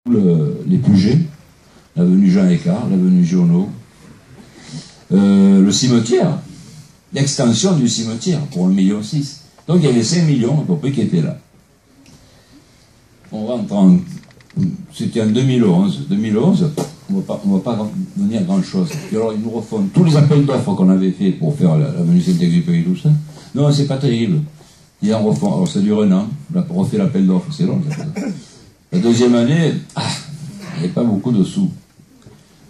les Puget, l'avenue Jean Écart, l'avenue Giono, le cimetière, l'extension du cimetière pour 1,6 million. Donc il y avait 5 millions à peu près qui étaient là. On rentre en... C'était en 2011. 2011, on ne va pas venir à grand-chose. Et alors ils nous refont tous les appels d'offres qu'on avait fait pour faire l'avenue Saint-Exupéry, tout ça. Non, c'est pas terrible. Ils en refont. Alors ça dure 1 an. On refait l'appel d'offres, c'est long. La deuxième année, il n'y avait pas beaucoup de sous.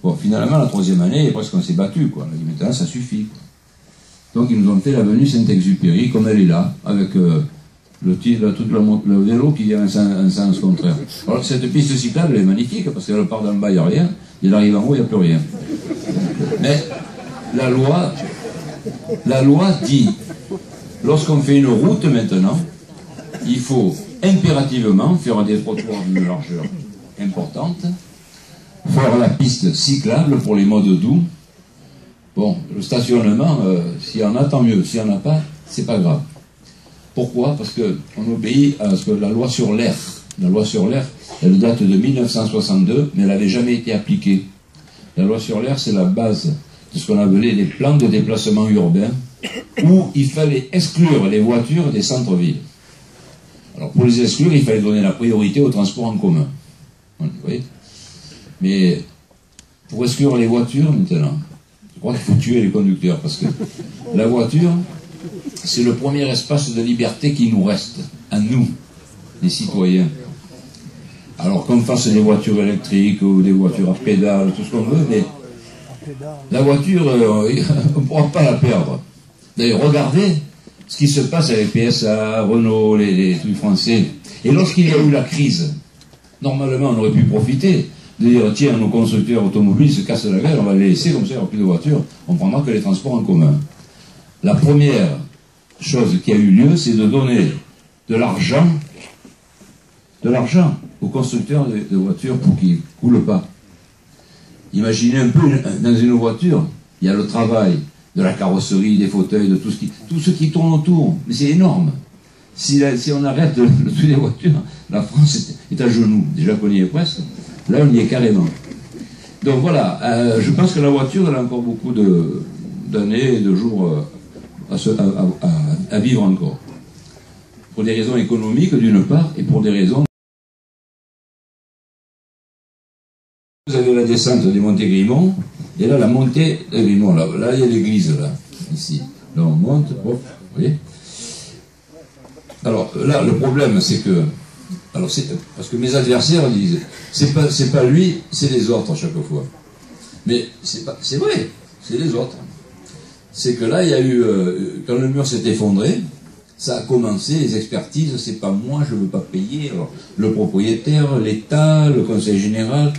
Bon, finalement, la troisième année, presque on s'est battu, quoi. On a dit maintenant, ça suffit. Donc ils nous ont fait l'avenue Saint-Exupéry, comme elle est là, avec le vélo qui vient en sens contraire. Alors cette piste cyclable, elle est magnifique, parce qu'elle part dans le bas, il n'y a rien, il arrive en haut, il n'y a plus rien. Mais la loi dit, lorsqu'on fait une route maintenant, il faut impérativement faire des trottoirs d'une largeur importante, faire la piste cyclable pour les modes doux. Bon, le stationnement, s'il y en a, tant mieux. S'il n'y en a pas, c'est pas grave. Pourquoi? Parce qu'on obéit à ce que la loi sur l'air. La loi sur l'air, elle date de 1962, mais elle n'avait jamais été appliquée. La loi sur l'air, c'est la base de ce qu'on appelait les plans de déplacement urbain, où il fallait exclure les voitures des centres-villes. Alors pour les exclure, il fallait donner la priorité au transport en commun. Vous voyez? Mais pour exclure les voitures maintenant, je crois qu'il faut tuer les conducteurs, parce que la voiture, c'est le premier espace de liberté qui nous reste, à nous, les citoyens. Alors qu'on fasse des voitures électriques ou des voitures à pédales, tout ce qu'on veut, mais la voiture, on ne pourra pas la perdre. D'ailleurs, regardez ce qui se passe avec PSA, Renault, les trucs français. Et lorsqu'il y a eu la crise, normalement on aurait pu profiter de dire, tiens, nos constructeurs automobiles se cassent la gueule, on va les laisser comme ça, il n'y aura plus de voitures, on ne prendra que les transports en commun. La première chose qui a eu lieu, c'est de donner de l'argent aux constructeurs de voitures pour qu'ils ne coulent pas. Imaginez un peu, dans une voiture, il y a le travail de la carrosserie, des fauteuils, de tout ce qui tourne autour. Mais c'est énorme. Si on arrête de tuer les voitures, la France est à genoux. Déjà qu'on y est presque. Là, on y est carrément. Donc voilà, je pense que la voiture, elle a encore beaucoup d'années et de jours à vivre encore. Pour des raisons économiques, d'une part, et pour des raisons... Vous avez la descente des Montélimon, et là, la montée de Grimont. Là, il y a l'église, là, ici. Là, on monte, hop, vous voyez. Alors, là, le problème, c'est que... Alors, parce que mes adversaires disent, c'est pas lui, c'est les autres à chaque fois. Mais c'est vrai, c'est les autres. C'est que là, il y a eu, quand le mur s'est effondré, ça a commencé, les expertises, c'est pas moi, je veux pas payer. Alors, le propriétaire, l'État, le conseil général,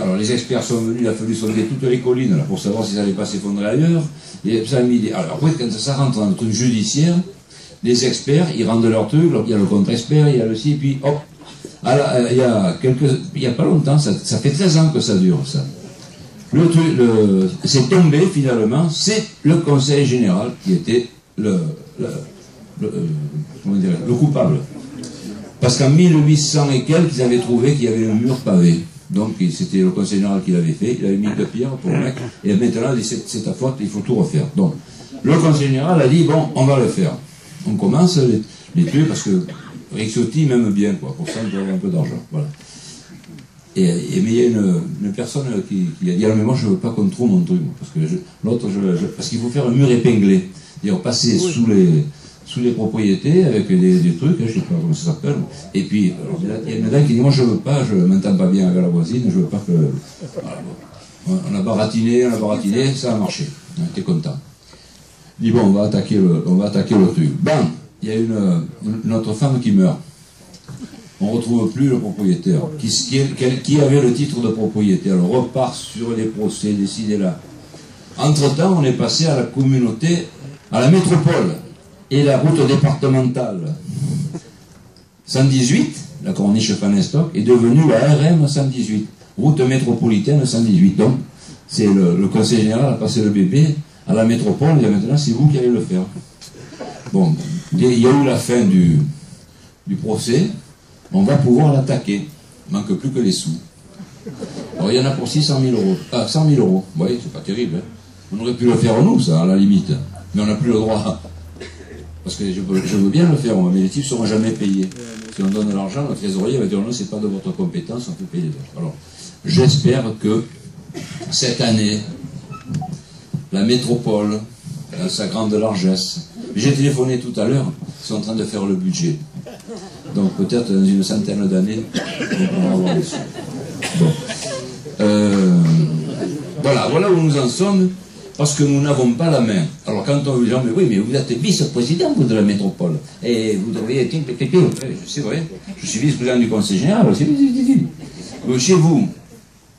alors les experts sont venus, il a fallu sonder toutes les collines là, pour savoir si ça allait pas s'effondrer ailleurs. Et ça a mis alors après, quand ça rentre dans le truc judiciaire, les experts, ils rendent leur truc, il y a le contre-expert, il y a le ci, et puis hop. Alors, il y a pas longtemps, ça fait 13 ans que ça dure, ça. C'est tombé finalement, c'est le conseil général qui était le coupable. Parce qu'en 1800 et quelques, ils avaient trouvé qu'il y avait un mur pavé. Donc c'était le conseil général qui l'avait fait, il avait mis 2 pierres pour le mec, et maintenant il dit c'est ta faute, il faut tout refaire. Donc le conseil général a dit bon, on va le faire. On commence les tuer parce que Rixotti m'aime bien, quoi, pour ça on doit avoir un peu d'argent. Voilà. Mais il y a une personne qui a dit alors mais moi je veux pas qu'on trouve mon truc, parce que parce qu'il faut faire un mur épinglé, c'est-à-dire passer sous les propriétés avec des trucs, je sais pas comment ça s'appelle. Et puis, il y a une madame qui dit moi je veux pas, je m'entends pas bien avec la voisine, je veux pas que... Voilà, bon. On a baratiné, ça a marché. On était content. Il dit bon, on va attaquer le truc. Bam, il y a une autre femme qui meurt. On ne retrouve plus le propriétaire. Qui avait le titre de propriétaire. On repart sur les procès, décidés là. Entre-temps, on est passé à la communauté, à la métropole. Et la route départementale 118, la corniche Fanestock, est devenue la RM 118, route métropolitaine 118. Donc, c'est le conseil général a passé le bébé à la métropole, et maintenant c'est vous qui allez le faire. Bon, il y a eu la fin du procès, on va pouvoir l'attaquer. Il ne manque plus que les sous. Alors il y en a pour 600 000 euros. Ah, 100 000 euros. Vous voyez, c'est pas terrible. Hein. On aurait pu le faire nous, ça, à la limite. Mais on n'a plus le droit. Parce que je veux bien le faire, mais les types ne seront jamais payés. Si on donne de l'argent, le trésorier va dire non, c'est pas de votre compétence, on peut payer les autres. Alors, j'espère que cette année, la métropole, dans sa grande largesse, j'ai téléphoné tout à l'heure, ils sont en train de faire le budget. Donc peut-être dans une centaine d'années, on pourra avoir les sous. Bon. Voilà où nous en sommes, parce que nous n'avons pas la main. Alors quand on dit, mais oui, mais vous êtes vice-président de la métropole, et vous devriez être... C'est vrai, je suis vice-président du conseil général, chez vous,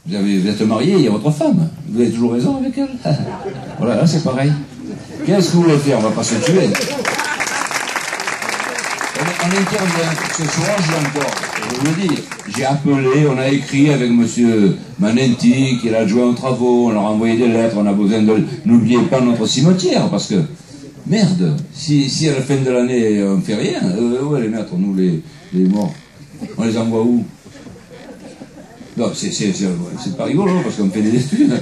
vous êtes marié, il y a votre femme, vous avez toujours raison avec elle. Voilà, là c'est pareil. Qu'est-ce que vous voulez faire? On ne va pas se tuer. On intervient. Ce soir, je vous le dis, j'ai appelé, on a écrit avec M. Manenti, qui est l'adjoint aux travaux, on leur a envoyé des lettres, on a besoin de... N'oubliez pas notre cimetière, parce que, merde, si à la fin de l'année, on ne fait rien, où est les maîtres, nous, les morts? On les envoie où? Non, c'est pas rigolo, parce qu'on fait des études.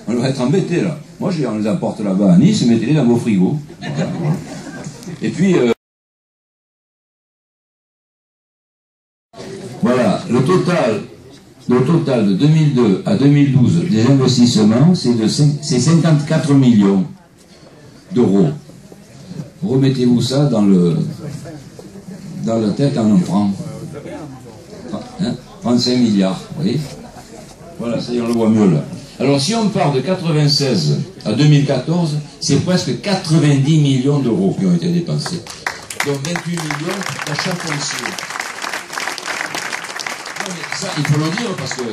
On va être embêtés, là. Moi, on les apporte là-bas à Nice, mettez-les dans vos frigos. Voilà. Et puis... voilà, le total de 2002 à 2012 des investissements, c'est 54 millions d'euros. Remettez-vous ça dans la tête en francs. Hein, 35 milliards, vous voyez? Voilà, ça y est, on le voit mieux là. Alors si on part de 96 à 2014, c'est presque 90 millions d'euros qui ont été dépensés. Donc 28 millions d'achat foncier. Ça, il faut le dire parce que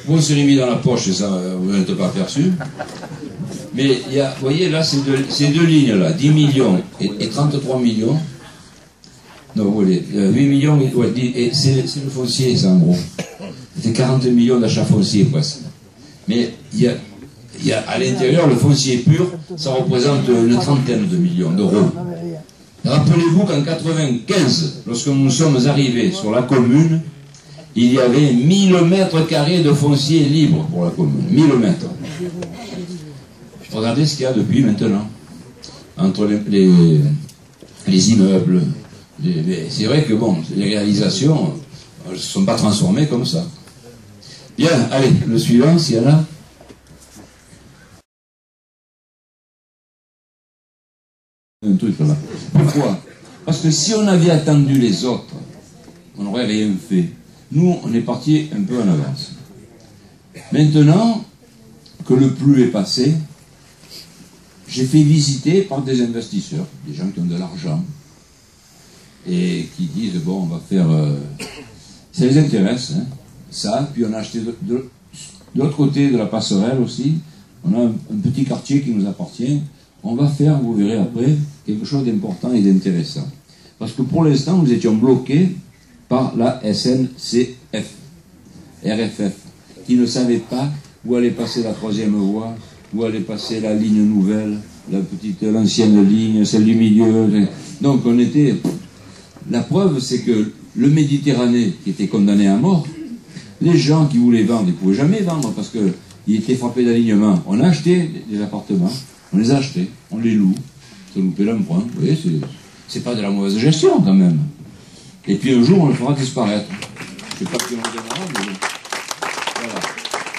vous se l'est mis dans la poche et ça, vous n'êtes pas aperçu. Mais il y a, vous voyez là, ces deux lignes là, 10 millions et 33 millions. Non, vous voyez, 8 millions, ouais, et c'est le foncier, ça en gros. C'est 40 millions d'achats fonciers presque. Mais il y a à l'intérieur le foncier pur, ça représente une trentaine de millions d'euros. Rappelez-vous qu'en 95, lorsque nous sommes arrivés sur la commune, il y avait 1000 mètres carrés de foncier libre pour la commune. 1000 mètres. Regardez ce qu'il y a depuis maintenant. Entre les immeubles. C'est vrai que bon, les réalisations ne se sont pas transformées comme ça. Bien, allez, le suivant, s'il y en a. Un truc là. Pourquoi? Parce que si on avait attendu les autres, on n'aurait rien fait. Nous, on est parti un peu en avance. Maintenant que le plus est passé, j'ai fait visiter par des investisseurs, des gens qui ont de l'argent, et qui disent, bon, on va faire... ça les intéresse, hein, ça. Puis on a acheté de l'autre côté de la passerelle aussi, on a un petit quartier qui nous appartient. On va faire, vous verrez après, quelque chose d'important et d'intéressant. Parce que pour l'instant, nous étions bloqués par la SNCF, RFF, qui ne savait pas où allait passer la troisième voie, où allait passer la ligne nouvelle, l'ancienne ligne, celle du milieu. Donc on était... La preuve, c'est que le Méditerranée, qui était condamné à mort, les gens qui voulaient vendre, ils ne pouvaient jamais vendre parce qu'ils étaient frappés d'alignement. On a acheté des appartements, on les a achetés, on les loue, ça loupait l'emprunt. Vous voyez, c'est pas de la mauvaise gestion quand même. Et puis un jour, on le fera disparaître. Je ne sais pas qui on le donnera, mais voilà.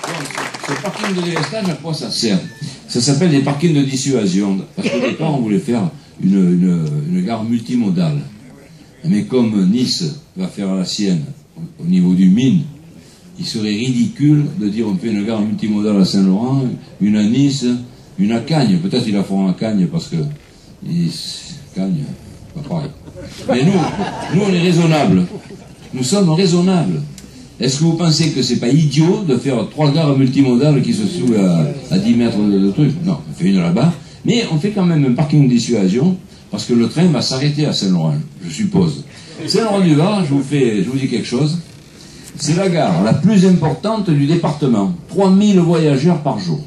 Donc, ce parking de délestage, à quoi ça sert? Ça s'appelle des parkings de dissuasion. Parce qu'au départ, on voulait faire une gare multimodale. Mais comme Nice va faire la sienne au niveau du Mine, il serait ridicule de dire on fait une gare multimodale à Saint-Laurent, une à Nice, une à Cagnes. Peut-être qu'ils la feront à Cagnes parce que Cagnes, pas pareil. Mais nous on est raisonnables. Nous sommes raisonnables. Est-ce que vous pensez que c'est pas idiot de faire 3 gares multimodales qui se trouvent à 10 mètres de truc? Non, on fait une là-bas. Mais on fait quand même un parking de dissuasion parce que le train va s'arrêter à Saint-Laurent, je suppose. Saint-Laurent-du-Var, je vous dis quelque chose, c'est la gare la plus importante du département. 3000 voyageurs par jour.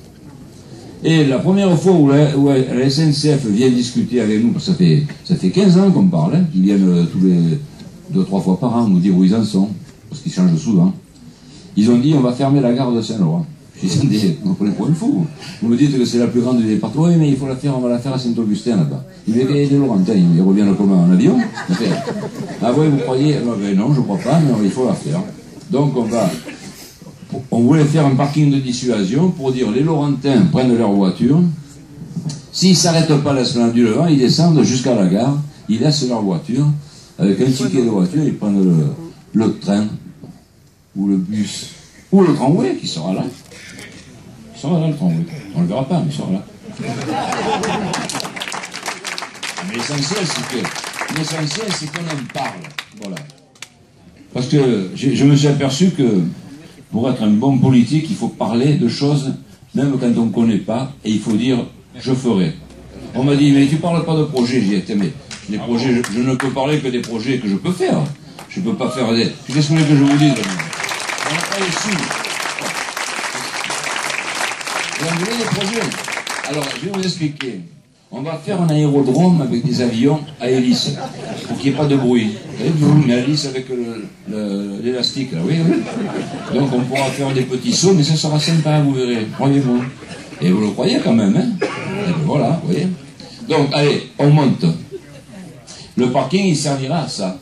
Et la première fois où la SNCF vient discuter avec nous, parce que ça fait 15 ans qu'on parle, hein, qu'ils viennent tous les 2-3 fois par an nous dire où ils en sont. parce qu'ils changent souvent. Ils ont dit, on va fermer la gare de Saint-Laurent. Je dis, attendez, vous prenez pour une fou. Vous me dites que c'est la plus grande du département. Oui, mais il faut la faire, on va la faire à Saint-Augustin, là-bas. Il dit, les Laurentins, ils reviennent comment, en avion? Ah oui, vous croyez? Non, je crois pas, mais il faut la faire. Donc, on voulait faire un parking de dissuasion pour dire, les Laurentins prennent leur voiture. S'ils ne s'arrêtent pas à l'esplanade du Levant, ils descendent jusqu'à la gare, ils laissent leur voiture, avec un ticket de voiture, ils prennent le train, ou le bus, ou le tramway qui sera là. Il sera là, le tramway. On ne le verra pas, mais il sera là. Mais l'essentiel, c'est qu'on en parle. Voilà. Parce que je me suis aperçu que pour être un bon politique, il faut parler de choses, même quand on ne connaît pas, et il faut dire « je ferai ». On m'a dit « mais tu ne parles pas de projets ». J'ai dit « mais les projets, je ne peux parler que des projets que je peux faire. Je ne peux pas faire des... Qu'est-ce que vous voulez que je vous dise? On n'a pas les sous. Vous voulez des projets? Alors, je vais vous expliquer. On va faire un aérodrome avec des avions à hélice, pour qu'il n'y ait pas de bruit. Vous voyez, une hélice avec l'élastique, là, oui, oui. Donc on pourra faire des petits sauts, mais ça sera sympa, vous verrez, croyez-moi. Et vous le croyez quand même, hein? Et bien voilà, vous voyez. Donc, allez, on monte. Le parking, il servira à ça.